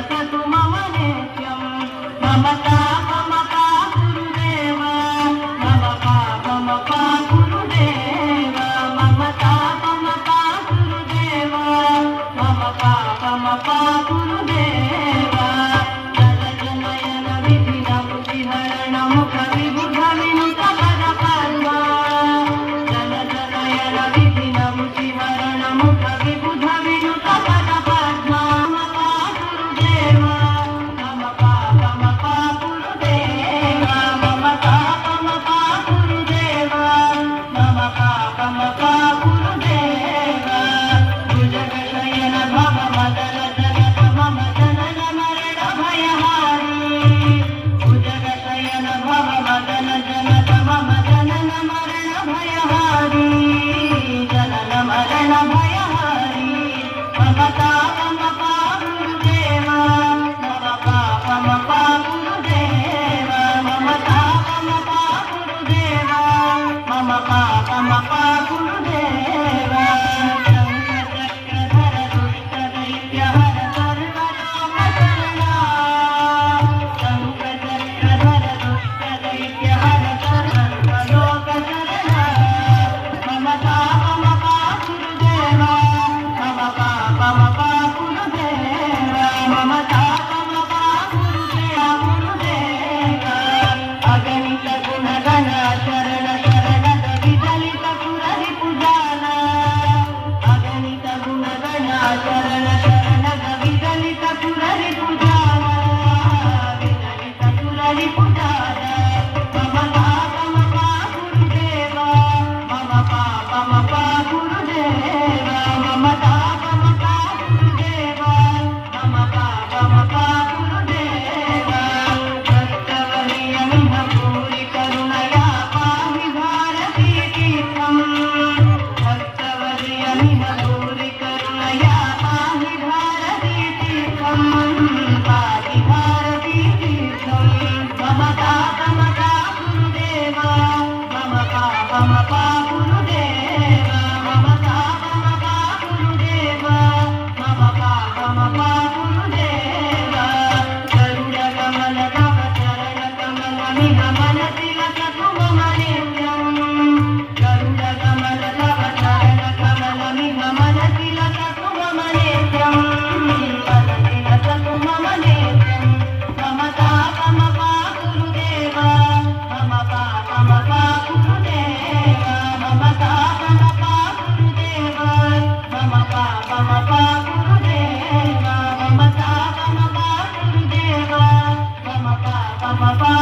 वसतु मम नित्यं मम तापमपा गुरुदेव मम पापमपा गुरुदेव मम तापमपा गुरुदेव मम पापमपा गुरुदेव जल जनयन विधिन बुद्धिहरण मुख विबुध विनुत पद पद्मा जल जनयन विधिन बुद्धिहरण मुख विबुध विनुत पद पद्मा मम पापमपा गुरुदेव मम पापमपा गुरुदेव मम पापमपा गुरुदेव भुजगशयन भव मदन जनक मम जनन मरण भयहारी भुजगशयन भव मदन जनक मम जनन मरण भयहारी जनन मरण भयहारी मम तापमपा गुरुदेव मम पापमपा गुरुदेव मम तापमपा गुरुदेव मम पापमपा गुरुदेव शङ्खचक्रधर दुष्टदैत्यहर सर्वलोकशरणा शङ्खचक्रधर दुष्टदैत्यहर सर्वलोकशरणा मम तापमपा गुरुदेव मम पापमपा गुरुदेव मम तापमपा गुरुदेव अगणित गुणगण शरण शरणद विचलित पुरहि पुजान अगणित गुणगण शरण शरणद विचलित पुरहि पुजान विचलित पुरहि पुजान मम पापमपा गुरुदेव मम पापमपा गुरुदेव मम तापमपा गुरुदेव मम पापमपा गुरुदेव भक्तवर्यमिह भूरि करुणया पाहि भारती तीर्थं भक्तवर्यमिह भूरि करुणया पाहि भारती तीर्थं पाहि भारती तीर्थं मम तापमपा गुरुदेव मम पापमपा गुरुदेव मम तापमपा गुरुदेव मम पापमपा गुरुदेव गरुडकमल तव चरणकमलमिह मनसि लसतु मम नित्यं गरुडकमल तव चरणकमलमिह मनसि लसतु मम नित्यं मनसि लसतु मम नित्यं मम तापमपा गुरुदेव मम पापमपा गुरुदेव मम तापमपा गुरुदेव मम पापमपा गुरुदेव मम तापमपा गुरुदेव मम पापमपा